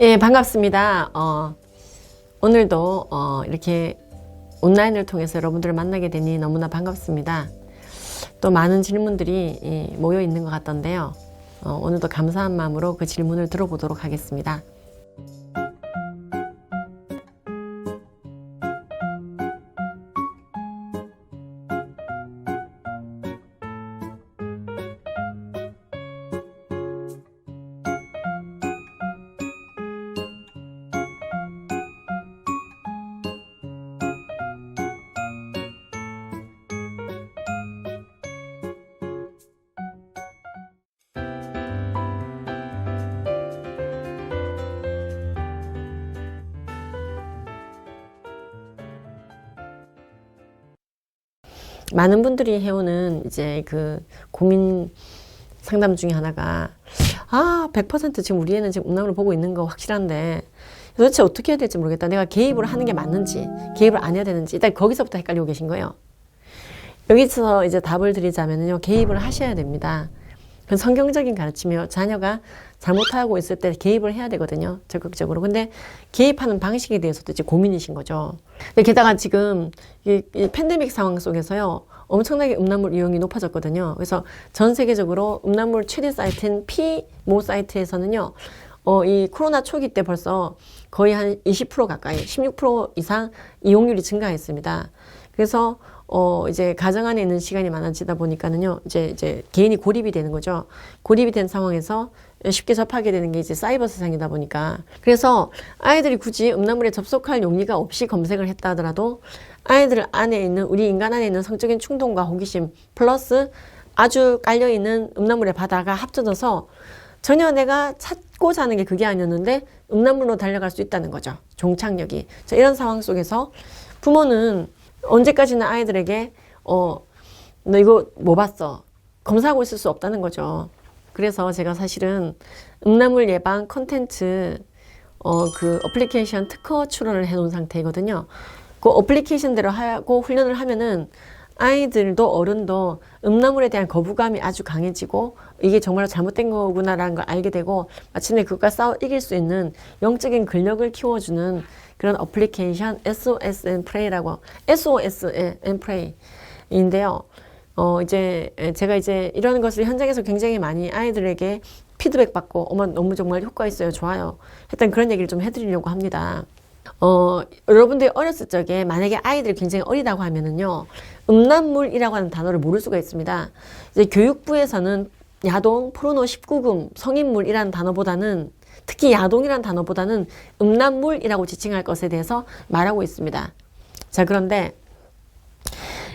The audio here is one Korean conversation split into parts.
예, 반갑습니다. 오늘도 이렇게 온라인을 통해서 여러분들을 만나게 되니 너무나 반갑습니다. 또 많은 질문들이 모여 있는 것 같던데요. 오늘도 감사한 마음으로 그 질문을 들어보도록 하겠습니다. 많은 분들이 해오는 이제 그 고민 상담 중에 하나가 100% 지금 우리 애는 지금 음란물을 보고 있는 거 확실한데 도대체 어떻게 해야 될지 모르겠다. 내가 개입을 하는 게 맞는지 개입을 안 해야 되는지 일단 거기서부터 헷갈리고 계신 거예요. 여기서 이제 답을 드리자면요. 개입을 하셔야 됩니다. 그건 성경적인 가르침이요. 자녀가 잘못하고 있을 때 개입을 해야 되거든요. 적극적으로. 근데 개입하는 방식에 대해서도 이제 고민이신 거죠. 근데 게다가 지금 이 팬데믹 상황 속에서요. 엄청나게 음란물 이용이 높아졌거든요. 그래서 전 세계적으로 음란물 최대 사이트인 피모 사이트에서는요. 이 코로나 초기 때 벌써 거의 한 20% 가까이, 16% 이상 이용률이 증가했습니다. 그래서 이제 가정 안에 있는 시간이 많아지다 보니까는요, 이제 개인이 고립이 되는 거죠. 고립이 된 상황에서 쉽게 접하게 되는 게 이제 사이버 세상이다 보니까. 그래서 아이들이 굳이 음란물에 접속할 용의가 없이 검색을 했다 하더라도 아이들 안에 있는, 우리 인간 안에 있는 성적인 충동과 호기심 플러스 아주 깔려있는 음란물의 바다가 합쳐져서 전혀 내가 찾고자 하는 게 그게 아니었는데 음란물로 달려갈 수 있다는 거죠. 종착역이. 자, 이런 상황 속에서 부모는 언제까지나 아이들에게 너 이거 뭐 봤어? 검사하고 있을 수 없다는 거죠. 그래서 제가 사실은 음란물 예방 컨텐츠 그 어플리케이션 특허 출원을 해놓은 상태이거든요. 그 어플리케이션대로 하고 훈련을 하면은 아이들도 어른도 음란물에 대한 거부감이 아주 강해지고 이게 정말 잘못된 거구나라는 걸 알게 되고 마침내 그것과 싸워 이길 수 있는 영적인 근력을 키워주는 그런 어플리케이션 SOS and Pray라고 SOS and Pray인데요. 이제 제가 이제 이런 것을 현장에서 굉장히 많이 아이들에게 피드백 받고 어머 너무 정말 효과 있어요. 좋아요. 일단 그런 얘기를 좀 해드리려고 합니다. 여러분들이 어렸을 적에 만약에 아이들이 굉장히 어리다고 하면은요, 음란물이라고 하는 단어를 모를 수가 있습니다. 이제 교육부에서는 야동, 포르노 19금, 성인물이라는 단어보다는 특히 야동이라는 단어보다는 음란물이라고 지칭할 것에 대해서 말하고 있습니다. 자, 그런데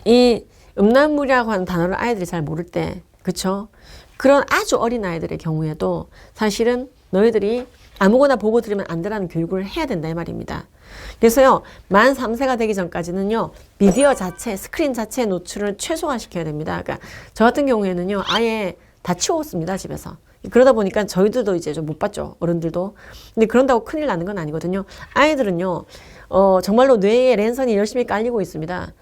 이 음란물이라고 하는 단어를 아이들이 잘 모를 때, 그쵸? 그런 아주 어린 아이들의 경우에도 사실은 너희들이 아무거나 보고 들으면 안 되라는 교육을 해야 된다 이 말입니다. 그래서요, 만 3세가 되기 전까지는요, 미디어 자체, 스크린 자체의 노출을 최소화시켜야 됩니다. 그러니까 저 같은 경우에는요, 아예 다 치웠습니다, 집에서. 그러다 보니까 저희들도 이제 좀 못 봤죠, 어른들도. 근데 그런다고 큰일 나는 건 아니거든요. 아이들은요, 정말로 뇌에 랜선이 열심히 깔리고 있습니다.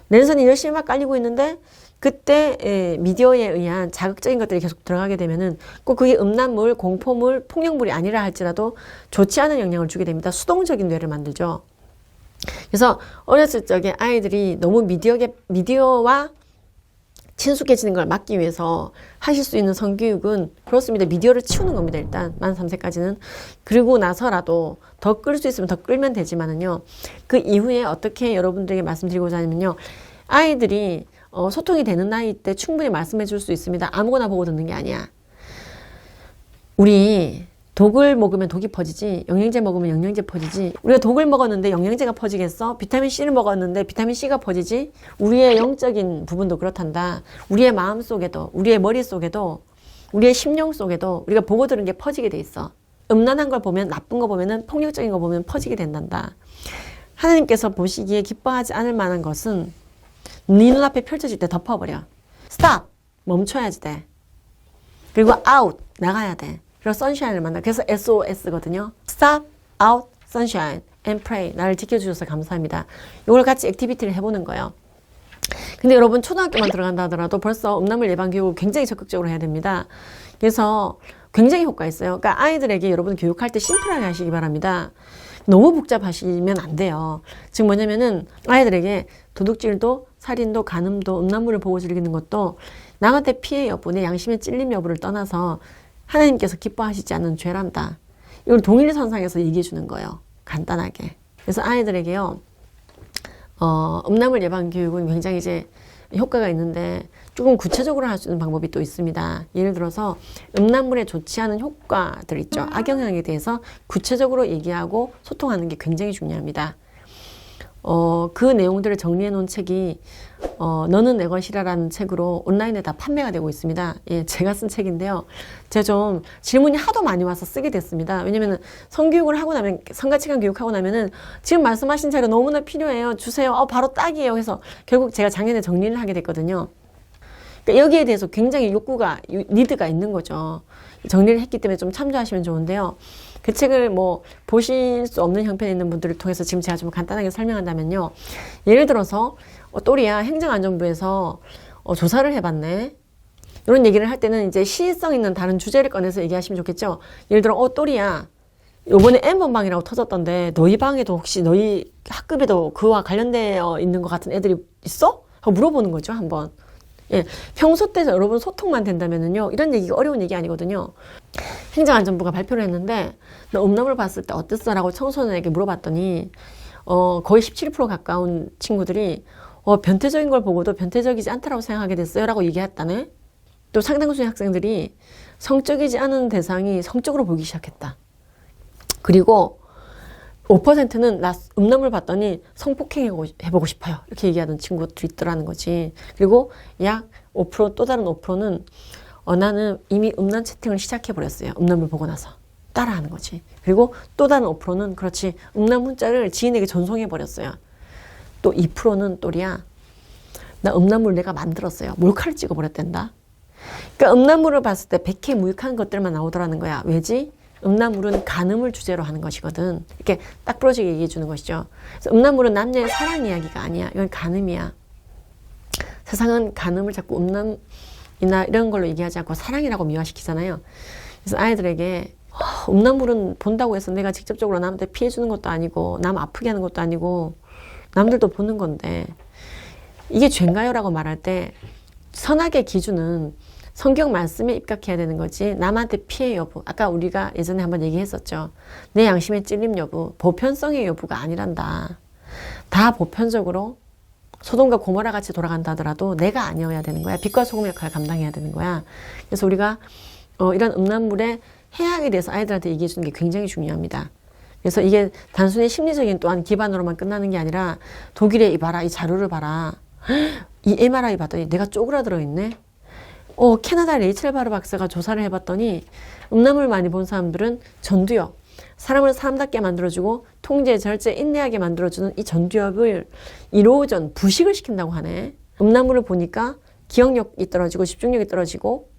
랜선이 열심히 막 깔리고 있는데, 그때 미디어에 의한 자극적인 것들이 계속 들어가게 되면은 꼭 그게 음란물, 공포물, 폭력물이 아니라 할지라도 좋지 않은 영향을 주게 됩니다. 수동적인 뇌를 만들죠. 그래서 어렸을 적에 아이들이 너무 미디어와 친숙해지는 걸 막기 위해서 하실 수 있는 성교육은 그렇습니다. 미디어를 치우는 겁니다. 일단 만 3세까지는. 그리고 나서라도 더 끌 수 있으면 더 끌면 되지만은요. 그 이후에 어떻게 여러분들에게 말씀드리고자 하냐면요. 아이들이 소통이 되는 나이 때 충분히 말씀해 줄 수 있습니다. 아무거나 보고 듣는 게 아니야. 우리 독을 먹으면 독이 퍼지지, 영양제 먹으면 영양제 퍼지지. 우리가 독을 먹었는데 영양제가 퍼지겠어? 비타민 C를 먹었는데 비타민 C가 퍼지지? 우리의 영적인 부분도 그렇단다. 우리의 마음 속에도, 우리의 머릿 속에도, 우리의 심령 속에도 우리가 보고 들은 게 퍼지게 돼 있어. 음란한 걸 보면, 나쁜 거 보면은, 폭력적인 거 보면 퍼지게 된단다. 하나님께서 보시기에 기뻐하지 않을 만한 것은 네 눈앞에 펼쳐질 때 덮어버려. 스탑! 멈춰야지 돼. 그리고 아웃! 나가야 돼. 그리고 선샤인을 만나. 그래서 SOS거든요. Stop, out, sunshine, and pray. 나를 지켜주셔서 감사합니다. 이걸 같이 액티비티를 해보는 거예요. 근데 여러분 초등학교만 들어간다 하더라도 벌써 음란물 예방 교육을 굉장히 적극적으로 해야 됩니다. 그래서 굉장히 효과 있어요. 그러니까 아이들에게 여러분 교육할 때 심플하게 하시기 바랍니다. 너무 복잡하시면 안 돼요. 즉 뭐냐면은 아이들에게 도둑질도 살인도 간음도 음란물을 보고 즐기는 것도 남한테 피해 여부, 내 양심의 찔림 여부를 떠나서 하나님께서 기뻐하시지 않는 죄란다. 이걸 동일선상에서 얘기해 주는 거예요. 간단하게. 그래서 아이들에게요. 음란물 예방 교육은 굉장히 이제 효과가 있는데 조금 구체적으로 할 수 있는 방법이 또 있습니다. 예를 들어서 음란물에 좋지 않은 효과들 있죠. 악영향에 대해서 구체적으로 얘기하고 소통하는 게 굉장히 중요합니다. 그 내용들을 정리해 놓은 책이 너는 내 것이라라는 책으로 온라인에 다 판매가 되고 있습니다. 예, 제가 쓴 책인데요. 제가 좀 질문이 하도 많이 와서 쓰게 됐습니다. 왜냐면은 성교육을 하고 나면, 성가치관 교육하고 나면은 지금 말씀하신 자료 너무나 필요해요. 주세요. 바로 딱이에요. 그래서 결국 제가 작년에 정리를 하게 됐거든요. 그러니까 여기에 대해서 굉장히 욕구가, 니드가 있는 거죠. 정리를 했기 때문에 좀 참조하시면 좋은데요. 그 책을 뭐 보실 수 없는 형편에 있는 분들을 통해서 지금 제가 좀 간단하게 설명한다면요. 예를 들어서 또리야 행정안전부에서 조사를 해봤네. 이런 얘기를 할 때는 이제 시의성 있는 다른 주제를 꺼내서 얘기하시면 좋겠죠. 예를 들어 또리야 요번에 N번방이라고 터졌던데 너희 방에도 혹시 너희 학급에도 그와 관련되어 있는 것 같은 애들이 있어? 하고 물어보는 거죠. 한번. 예, 평소 때 여러분 소통만 된다면은요, 이런 얘기가 어려운 얘기 아니거든요. 행정안전부가 발표를 했는데, 너 음란물 봤을 때 어땠어? 라고 청소년에게 물어봤더니, 거의 17% 가까운 친구들이, 변태적인 걸 보고도 변태적이지 않다라고 생각하게 됐어요. 라고 얘기했다네. 또 상당수의 학생들이 성적이지 않은 대상이 성적으로 보기 시작했다. 그리고 5%는 나 음란물 봤더니 성폭행 해보고 싶어요. 이렇게 얘기하는 친구들이 있더라는 거지. 그리고 약 5%, 또 다른 5%는 나는 이미 음란 채팅을 시작해버렸어요. 음란물 보고 나서. 따라하는 거지. 그리고 또 다른 5%는 그렇지. 음란 문자를 지인에게 전송해버렸어요. 또 2%는 또리야. 나 음란물 내가 만들었어요. 몰카를 찍어버렸단다. 그러니까 음란물을 봤을 때 백해 무익한 것들만 나오더라는 거야. 왜지? 음란물은 간음을 주제로 하는 것이거든. 이렇게 딱 부러지게 얘기해 주는 것이죠. 그래서 음란물은 남녀의 사랑 이야기가 아니야. 이건 간음이야. 세상은 간음을 자꾸 음란이나 이런 걸로 얘기하지 않고 사랑이라고 미화시키잖아요. 그래서 아이들에게 음란물은 본다고 해서 내가 직접적으로 남한테 피해 주는 것도 아니고 남 아프게 하는 것도 아니고 남들도 보는 건데 이게 죄인가요? 라고 말할 때 선악의 기준은 성경 말씀에 입각해야 되는 거지 남한테 피해 여부, 아까 우리가 예전에 한번 얘기했었죠. 내 양심의 찔림 여부, 보편성의 여부가 아니란다. 다 보편적으로 소돔과 고모라 같이 돌아간다 하더라도 내가 아니어야 되는 거야. 빛과 소금 역할을 감당해야 되는 거야. 그래서 우리가 이런 음란물의 해악에 대해서 아이들한테 얘기해 주는 게 굉장히 중요합니다. 그래서 이게 단순히 심리적인 또한 기반으로만 끝나는 게 아니라 독일에 이봐라, 이 자료를 봐라. 이 MRI 봤더니 내가 쪼그라들어 있네. 캐나다 레이첼 바르 박사가 조사를 해봤더니 음란물 많이 본 사람들은 전두엽, 사람을 사람답게 만들어주고 통제, 절제, 인내하게 만들어주는 이 전두엽을 이로전 부식을 시킨다고 하네. 음란물을 보니까 기억력이 떨어지고 집중력이 떨어지고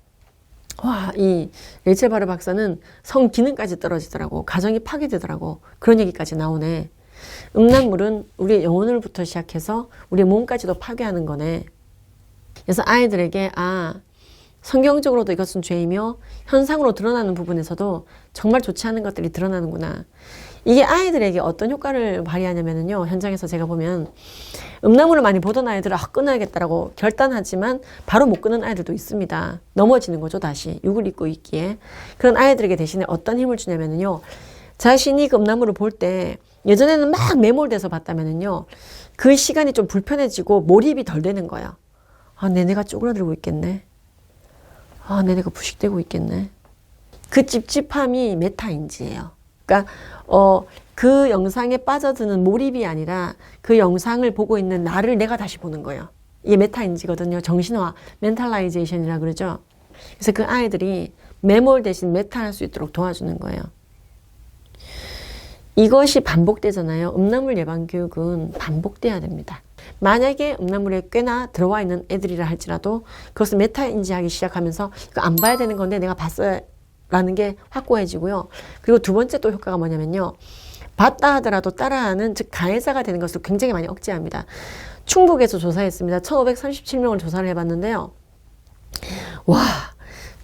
이 레이첼 바르 박사는 성 기능까지 떨어지더라고. 가정이 파괴되더라고. 그런 얘기까지 나오네. 음란물은 우리의 영혼을부터 시작해서 우리의 몸까지도 파괴하는 거네. 그래서 아이들에게 성경적으로도 이것은 죄이며 현상으로 드러나는 부분에서도 정말 좋지 않은 것들이 드러나는구나. 이게 아이들에게 어떤 효과를 발휘하냐면요. 현장에서 제가 보면 음란물을 많이 보던 아이들은 끊어야겠다라고 결단하지만 바로 못 끊는 아이들도 있습니다. 넘어지는 거죠. 다시 육을 입고 있기에. 그런 아이들에게 대신에 어떤 힘을 주냐면요. 자신이 그 음란물을 볼 때 예전에는 막 매몰돼서 봤다면요. 그 시간이 좀 불편해지고 몰입이 덜 되는 거예요. 내내가 쪼그라들고 있겠네. 내내가 부식되고 있겠네. 그 찝찝함이 메타인지예요. 그러니까 그 영상에 빠져드는 몰입이 아니라 그 영상을 보고 있는 나를 내가 다시 보는 거예요. 이게 메타인지거든요. 정신화, 멘탈라이제이션이라 그러죠. 그래서 그 아이들이 매몰 대신 메타할 수 있도록 도와주는 거예요. 이것이 반복되잖아요. 음란물 예방 교육은 반복돼야 됩니다. 만약에 음란물에 꽤나 들어와 있는 애들이라 할지라도 그것을 메타인지하기 시작하면서 이거 안 봐야 되는 건데 내가 봤어야 라는 게 확고해지고요. 그리고 두 번째 또 효과가 뭐냐면요. 봤다 하더라도 따라하는, 즉 가해자가 되는 것을 굉장히 많이 억제합니다. 충북에서 조사했습니다. 1537명을 조사를 해봤는데요. 와,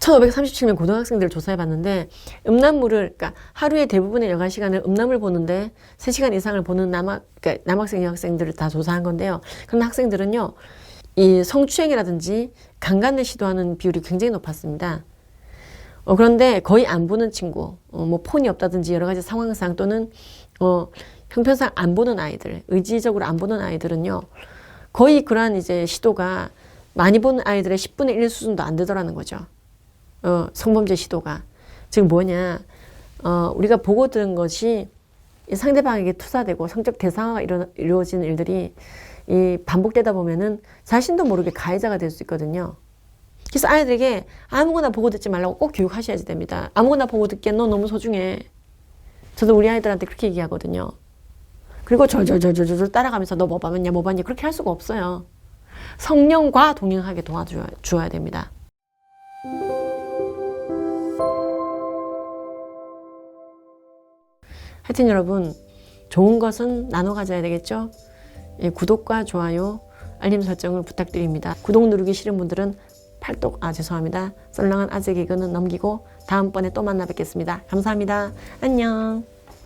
1537명 고등학생들을 조사해봤는데 음란물을 그러니까 하루에 대부분의 여가 시간을 음란물 보는데 3시간 이상을 보는 그러니까 남학생 여학생들을 다 조사한 건데요. 그런 학생들은요, 이 성추행이라든지 강간을 시도하는 비율이 굉장히 높았습니다. 그런데 거의 안 보는 친구, 뭐 폰이 없다든지 여러 가지 상황상 또는 형편상 안 보는 아이들, 의지적으로 안 보는 아이들은요, 거의 그러한 이제 시도가 많이 보는 아이들의 10분의 1 수준도 안 되더라는 거죠. 성범죄 시도가. 지금 뭐냐, 우리가 보고 들은 것이 상대방에게 투사되고 성적 대상화가 이루어지는 일들이 반복되다 보면은 자신도 모르게 가해자가 될 수 있거든요. 그래서 아이들에게 아무거나 보고 듣지 말라고 꼭 교육하셔야 됩니다. 아무거나 보고 듣기엔 너 너무 소중해. 저도 우리 아이들한테 그렇게 얘기하거든요. 그리고 절절절절절 따라가면서 너 뭐 봤냐 뭐 봤냐 그렇게 할 수가 없어요. 성령과 동행하게 도와줘야 됩니다. 하여튼 여러분, 좋은 것은 나눠 가져야 되겠죠? 구독과 좋아요, 알림 설정을 부탁드립니다. 구독 누르기 싫은 분들은 죄송합니다. 썰렁한 아재 개그는 넘기고 다음번에 또 만나 뵙겠습니다. 감사합니다. 안녕.